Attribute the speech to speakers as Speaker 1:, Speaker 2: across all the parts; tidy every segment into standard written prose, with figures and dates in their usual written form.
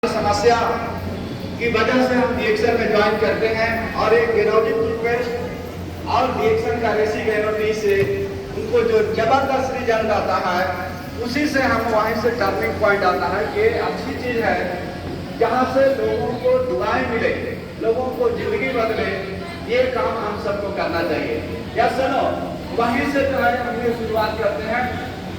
Speaker 1: समस्या की वजह से हम डीएक्शन में ज्वाइन करते हैं और एक गेनोटिक रिक्वेस्ट और डीएक्शन का रेसिगेनोटी से उनको जो जबरदस्त रिजल्ट आता है उसी से हम वहीं से टर्निंग पॉइंट आता है। ये अच्छी चीज है जहाँ से लोगों को दुआएं मिले, लोगों को जिंदगी बदले, ये काम हम सबको करना चाहिए। या सुनो, वहीं से जो है हम ये शुरुआत करते हैं,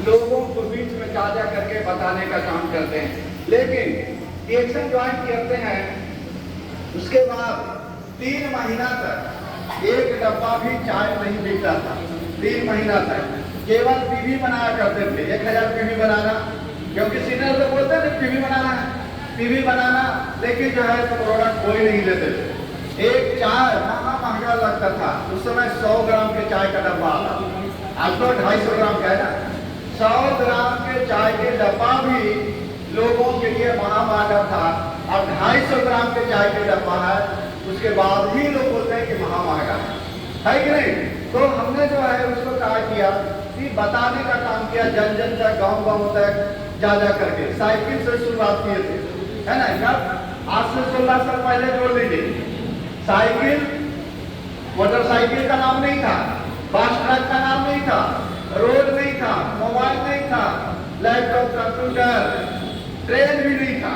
Speaker 1: लोगों को बीच में ताजा करके बताने का काम करते हैं। लेकिन डीएक्शन ज्वाइन करते हैं, उसके बाद 3 महीना तक एक डब्बा भी चाय नहीं बिकता था। 3 महीना तक केवल पीवी बनाया करते थे, 1000 पीवी बनाना, क्योंकि सीनियर लोग बोलते हैं पीवी बनाना है, पीवी बनाना, लेकिन जो है प्रोडक्ट कोई नहीं लेते थे। एक चाय महंगा लगता था, उस समय 100 ग्राम के चाय का डब्बा आता, आज तो 250 ग्राम का है ना। 100 ग्राम के चाय के डब्बा भी लोगों के लिए महामांगा था, और 250 ग्राम के चाय के डब्बा है, उसके बाद भी लोग बोलते हैं कि महामांगा है कि नहीं। तो हमने जो है उसको क्या किया कि बताने का काम किया, जन जन तक, गांव गांव तक जा करके साइकिल से शुरुआत किए थे, है ना। जब आज से 16 साल पहले जोड़ लीजिए, साइकिल मोटरसाइकिल का नाम नहीं था, बस ट्रक का नाम नहीं था, रोड नहीं था, मोबाइल नहीं था, लैपटॉप, कंप्यूटर, ट्रेन भी नहीं था।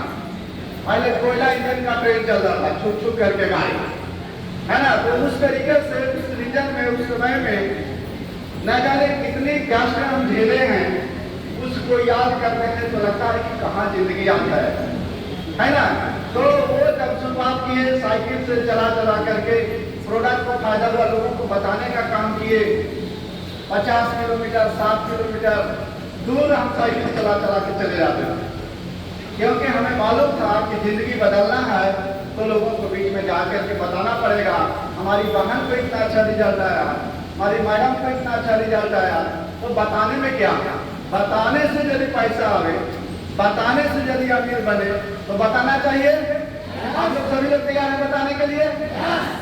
Speaker 1: पहले कोयला इंजन का ट्रेन चल रहा था, छुप छुप करके गाड़ी, है ना। तो उस तरीके से उस रीजन में, उस समय में न जाने कितनी कष्ट हम झेले हैं, उसको याद करते हैं तो लगता है कि कहाँ जिंदगी आता है ना। तो वो जब शुरुआत किए साइकिल से चला करके प्रोडक्ट को फायदा हुआ, लोगों को बताने का काम किए। 50 किलोमीटर 60 किलोमीटर दूर हम साइकिल चला के चले जाते थे, क्योंकि हमें मालूम था कि जिंदगी बदलना है तो लोगों को बीच में जाकर के बताना पड़ेगा। हमारी बहन को इतना अच्छा रिजल्ट आया, हमारी मैडम को इतना अच्छा रिजल्ट आया, तो बताने में क्या, बताने से यदि पैसा आवे, बताने से यदि अमीर बने, तो बताना चाहिए। आप लोग सभी लोग तैयार हैं बताने के लिए?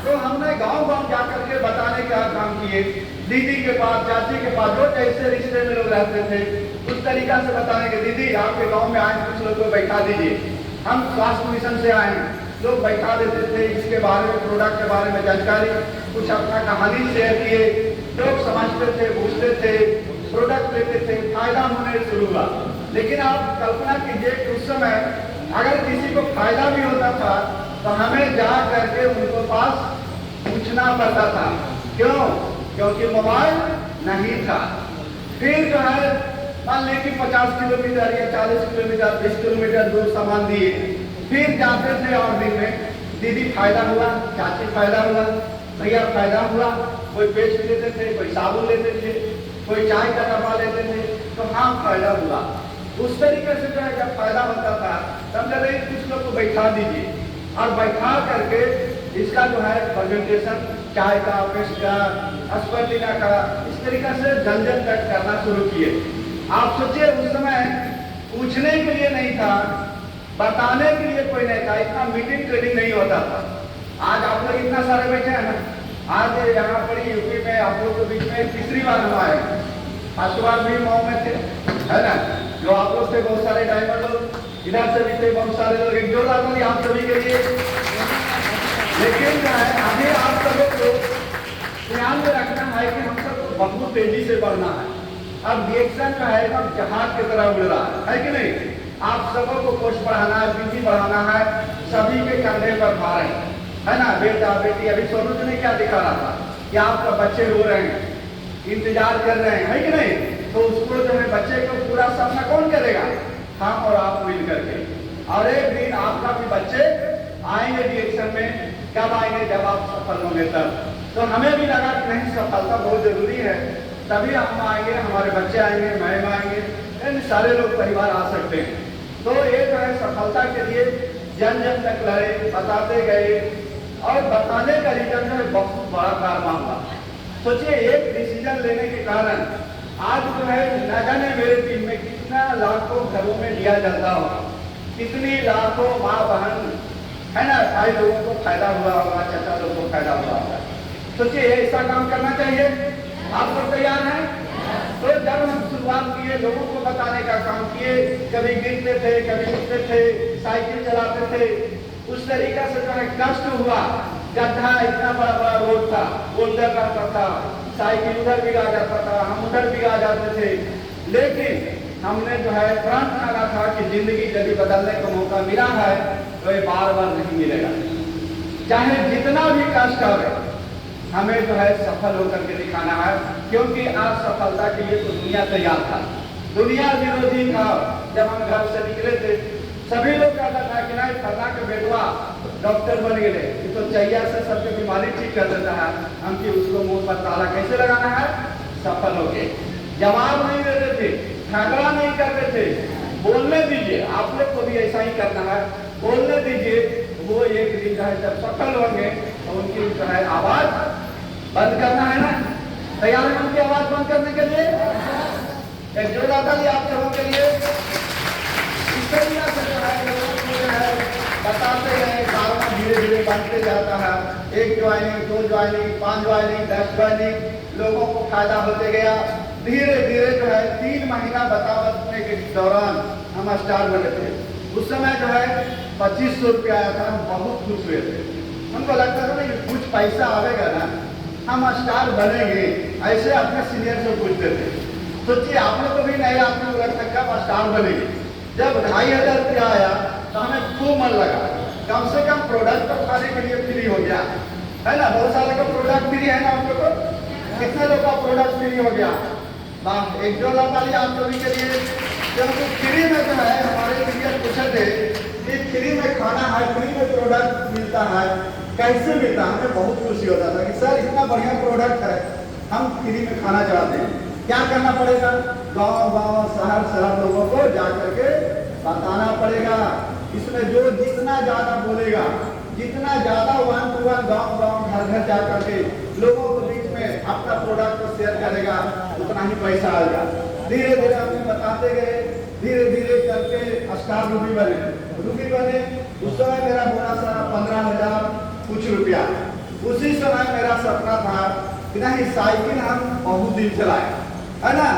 Speaker 1: तो हमने गांव गांव जाकर के बताने का काम किए, दीदी के पास, चाची के पास, जो जैसे रिश्ते में लोग रहते थे उस तरीका से बताने के, दीदी आपके गांव में आए, कुछ लोग को बैठा दीजिए, हम स्वास्थ्य मिशन से आए, लोग बैठा देते थे, इसके बारे में, प्रोडक्ट के बारे में जानकारी, कुछ अपना कहानी शेयर किए, लोग समझते थे, पूछते थे, प्रोडक्ट लेते थे, फायदा होने शुरू हुआ। लेकिन आप कल्पना कीजिए कि उस समय अगर किसी को फायदा भी होता था तो हमें जा करके उनको पास पूछना पड़ता था। क्यों? क्योंकि मोबाइल नहीं था। फिर जो है मान लें कि 50 किलोमीटर या 40 किलोमीटर 20 किलोमीटर दूर सामान दिए, फिर जाते थे और दिन में, दीदी फायदा हुआ, चाची फायदा हुआ, भैया फायदा हुआ, कोई पेस्ट लेते थे, कोई साबुन लेते थे, कोई चाय का डब्बा लेते थे, तो हाँ फायदा हुआ। उस तरीके से जो है जब फायदा होता था तब जब कुछ लोग को बैठा दीजिए और बैठा करके इसका जो है प्रेजेंटेशन, चाय का, पेस्ट का, अस्पर्टिना का, इस तरीके से जन जन तक करना शुरू किए। आप सोचिए उस समय पूछने के लिए नहीं था, बताने के लिए कोई नहीं था, इतना मीटिंग ट्रेनिंग नहीं होता था। आज आप लोग इतना सारे बैठे हैं ना, आज यहाँ पर यूपी में आप लोग के बीच में तीसरी बार हम आए, फर्स्ट बार भी मऊ में थे, है ना। जो आप लोग थे बहुत सारे डायमंड लोग, इधर से भी थे बहुत सारे लोग, एक जोरदार ताली आप सभी के लिए। लेकिन जो है अभी आप सभी को ध्यान में रखना है कि हम सब बहुत तेजी से बढ़ना है। अब डीएक्शन जो है अब जहाज की तरह उड़ रहा है कि नहीं। आप सबों को पोस्ट बढ़ाना है, पीटी बढ़ाना है, सभी के कंधे पर भार है ना। बेटा बेटी, अभी सोनू जी ने क्या दिखा रहा था कि आपका बच्चे रो रहे हैं, इंतजार कर रहे हैं, है कि नहीं। तो उसको जो है बच्चे को पूरा सपना कौन करेगा? हम और आप मिल करके। और एक दिन आपका भी बच्चे आएंगे डीएक्शन में। कब आएंगे? जब आप सफल होंगे तब। तो हमें भी लगा कि नहीं, सफलता बहुत जरूरी है, तभी हम आएंगे, हमारे बच्चे आएंगे, मैम आएंगे, सारे लोग परिवार आ सकते हैं। तो ये जो है सफलता के लिए जन जन तक लड़े, बताते गए, और बताने का रीजन जो है बहुत बड़ा कारनामा हुआ। सोचिए एक डिसीजन लेने के कारण आज जो है न जाने मेरे टीम में कितना लाखों घरों में दिया जाता होगा, कितनी लाखों माँ बहन, है ना, भाई लोगों को फायदा हुआ होगा, चाचा लोगों को फायदा हुआ होगा। सोचिए ऐसा काम करना चाहिए। आप लोग तैयार हैं? तो जब हम शुरुआत किए, लोगों को बताने का काम किए, कभी गिरते थे, कभी उठते थे, साइकिल चलाते थे, उस तरीका से जो है कष्ट हुआ। गड्ढा इतना बड़ा बड़ा रोड था, बोल्डर रहता था, साइकिल उधर गिरा जाता था, हम उधर गिरा जाते थे। लेकिन हमने जो है प्रण ठाना था कि जिंदगी यदि बदलने का मौका मिला है तो ये बार बार नहीं मिलेगा। चाहे जितना भी कष्ट आवे, हमें जो है सफल होकर के दिखाना है, क्योंकि आज सफलता के लिए तो दुनिया तैयार था, दुनिया विरोधी था। जब हम घर से निकले थे, सभी लोग कहता था कि नहीं फलना के बेटवा डॉक्टर बन गए, तो चैया से सबके बीमारी ठीक कर देता है, हम कि उसको मुंह पर ताला कैसे लगाना है, सफल हो गए। जवाब नहीं देते थे, झगड़ा नहीं करते थे, बोलने दीजिए, आप लोग को भी ऐसा ही करना है, बोलने दीजिए। वो एक दिन जो है जब सफल होंगे तो उनकी जो है आवाज बंद करना है ना, तैयार है उनकी आवाज बंद करने के लिए? एक जोरदार ताली आप सबों के लिए। इस तरीके से जो है लोगों को जो है बताते गए, कारण धीरे धीरे बढ़ते जाता है। 1 ज्वाइनिंग, 2 ज्वाइनिंग, 5 ज्वाइनिंग, 10 ज्वाइनिंग, लोगों को फायदा होते गया। धीरे धीरे जो है 3 महीना बताने के दौरान हम स्टार बने थे। उस समय जो है 2500 रुपया आया था, हम बहुत खुश हुए थे। हमको लगता था कि कुछ पैसा आवेगा ना, हम स्टार बनेंगे। ऐसे अपने सीनियर से पूछते थे, सोचिए आप लोग को भी नहीं, आप लोग लगता कब स्टार बनेंगे। जब 2500 रुपया आया तो हमें खूब मन लगा, कम से कम प्रोडक्ट तो खाने के लिए फ्री हो गया है ना। बहुत सारे का प्रोडक्ट फ्री है ना आप लोग को, कितने लोग का प्रोडक्ट फ्री हो गया? वाह, एक जोरदार ताली आप सभी के लिए। जब फ्री में जो है हमारे सीनियर पूछे थे कि फ्री में खाना है, फ्री में प्रोडक्ट मिलता है, कैसे मिलता है, हमें बहुत खुशी होता था कि सर इतना बढ़िया प्रोडक्ट है, हम फ्री में खाना चाहते हैं। क्या करना पड़ेगा? गांव गांव, शहर शहर लोगों को जाकर के बताना पड़ेगा। इसमें जो जितना ज्यादा बोलेगा, जितना ज्यादा 1 to 1 गांव गांव, घर घर जाकर के लोगों के बीच में अपना प्रोडक्ट को शेयर करेगा, उतना ही पैसा आएगा। धीरे धीरे हम बताते गए, धीरे धीरे करके स्टार रूबी बने। उस समय मेरा बोनस था 15,000 कुछ रुपया। उसी समय मेरा सपना था कि नहीं साइकिल हम बहुत दिन चलाए, है ना,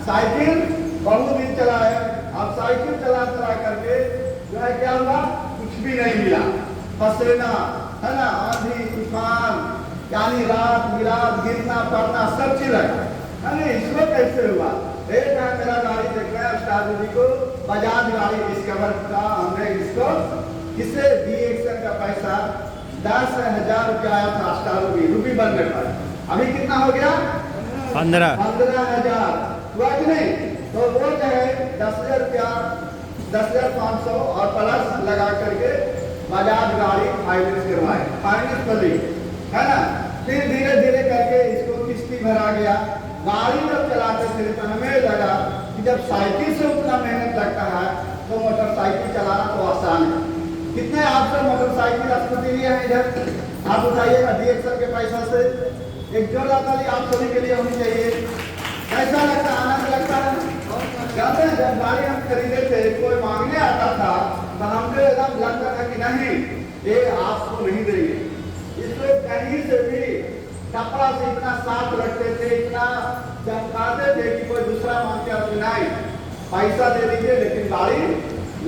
Speaker 1: साइकिल बहुत दिन चलाए। अब साइकिल चला चला करके जो है क्या हुआ, कुछ भी नहीं मिला, पसीना, है ना, आंधी तूफान, यानी रात बिरात, गिरना पड़ना सब चीज है ना। इसमें कैसे हुआ? एक है मेरा गाड़ी देख रहे हैं स्टार रूबी को, बजाज गाड़ी डिस्कवर का, हमने इसको किसे DXN का पैसा 10,000 रुपया आया था स्टार रूबी बनने पर। अभी कितना हो गया? 15,000 हुआ कि नहीं? तो वो जो है 10,000 रुपया, 10,500 और प्लस लगा करके बजाज गाड़ी फाइनेंस करवाए, फाइनेंस कर ली, है ना। फिर धीरे धीरे करके इसको किस्ती भरा गया। गाड़ी जब चलाते थे तो हमें लगा कि जब साइकिल से उतना मेहनत लगता है तो मोटरसाइकिल चलाना तो आसान है। कितने आपसे मोटरसाइकिल स्कूटी लिए हैं इधर? आप उठाइएगा DXN के पैसा से। एक जोरदार ताली आप सभी के लिए होनी चाहिए। कैसा लगता है? आनंद लगता है। जानते हैं जब गाड़ी हम खरीदे थे, कोई मांगने आता था तो हमको एकदम लगता था कि नहीं ये आपको नहीं देंगे। इसको कहीं से भी कपड़ा से इतना साफ रखते थे, इतना चमकाते थे कि कोई दूसरा मांगते और नहीं पैसा दे दीजिए लेकिन गाड़ी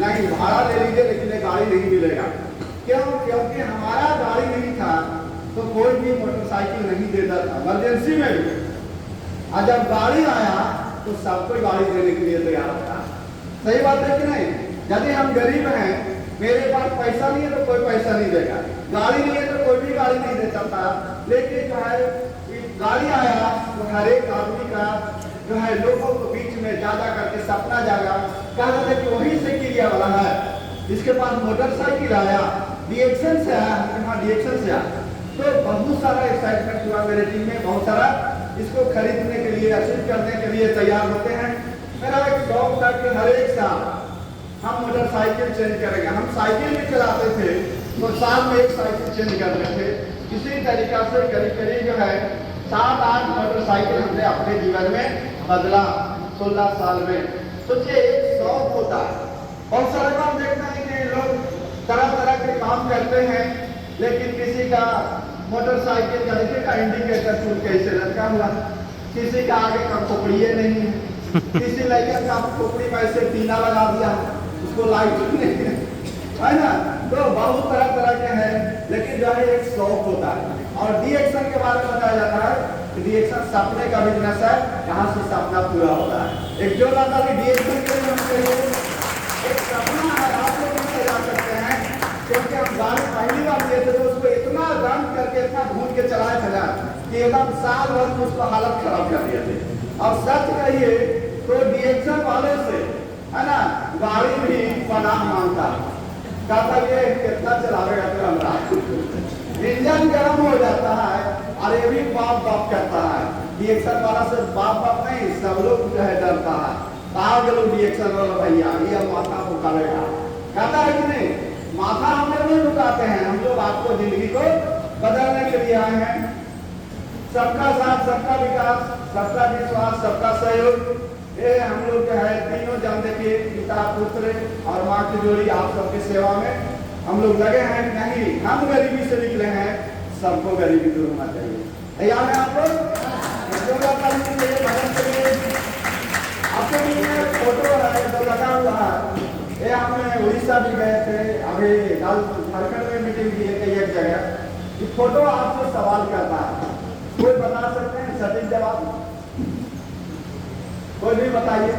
Speaker 1: नहीं, भाड़ा ले लीजिए लेकिन ये गाड़ी नहीं मिलेगा। क्यों? क्योंकि हमारा गाड़ी नहीं था तो कोई भी मोटरसाइकिल नहीं देता था इमरजेंसी में भी। और जब गाड़ी आया तो सबको गाड़ी देने के लिए तैयार था। सही बात है कि नहीं? यदि हम गरीब हैं, मेरे पास पैसा नहीं है तो कोई पैसा नहीं देगा, गाड़ी नहीं है तो कोई भी गाड़ी नहीं देता था। लेकिन जो है गाड़ी आया तो हर एक आदमी का जो है लोगों के बीच में ज्यादा करके सपना जागा, कहता था कि वही से किया वाला है, इसके पास मोटरसाइकिल आया, DXN से आया, हाँ DXN से आया। तो बहुत सारा एक्साइटमेंट हुआ मेरे टीम में, बहुत सारा इसको खरीदने के लिए, अचीव करने के लिए तैयार होते हैं। मेरा एक शौक था कि हर एक साल हम मोटरसाइकिल चेंज करेंगे। हम साइकिल भी चलाते थे तो साल में एक साइकिल चेंज करते थे। इसी तरीका से करीब करीब जो है 7-8 मोटरसाइकिल हमने अपने जीवन में बदला 16 साल में। सोचिए एक शौक होता है। बहुत सारे काम देखते हैं कि लोग तरह तरह के काम करते हैं, लेकिन किसी का मोटरसाइकिल का देखिएगा इंडिकेटर टूट कैसे लटका हुआ, किसी का आगे का खोपड़िए नहीं है, किसी लड़के का खोपड़ी में ऐसे टीना लगा दिया, उसको लाइट नहीं है ना। तो बहुत तरह तरह के हैं, लेकिन जो है एक शौक होता है। और डी एक्शन के बारे में बताया जाता है कि डी एक्शन सपने का बिजनेस है, यहाँ से सपना पूरा होता है। एक जो लगा डी एक्शन के लिए हम कहिए एक सपना है, आप लोग नहीं जा सकते हैं, क्योंकि हम गाड़ी पहली बार लिए थे तो उसको इतना रन करके इतना ढूंढ के चलाए थे ना कि एकदम साल भर में उसको हालत खराब कर दिए थे। और सच कहिए तो डी एक्शन वाले से है ना गाड़ी भी पनाह मांगता है, कहता ये कितना चलावेगा तो हमरा इंजन गर्म हो जाता है। और ये भी बाप बाप कहता है, डीएक्शन वाला से बाप बाप नहीं, सब लोग जो है डरता है, कहा लोग डीएक्शन वाला भैया ये माथा झुकावेगा, कहता है कि नहीं। माथा हम लोग नहीं झुकाते हैं, हम लोग आपको जिंदगी को बदलने के लिए आए हैं। सबका साथ, सबका विकास, सबका विश्वास, सबका सहयोग, ये हम लोग जो है तीनों जन देखिए पिता पुत्र और माँ की जोड़ी आप सबकी सेवा में हम लोग लगे हैं। नहीं हम गरीबी से निकले हैं, सबको गरीबी दूर होना चाहिए। तैयार है आप लोग? आपके लिए फोटो है तो लगा हुआ है, ये हमने उड़ीसा भी गए थे, अभी झारखंड में मीटिंग की है कई एक जगह। फोटो आपसे सवाल करता है, कोई बता सकते हैं सटीक जवाब? कोई भी बताइए।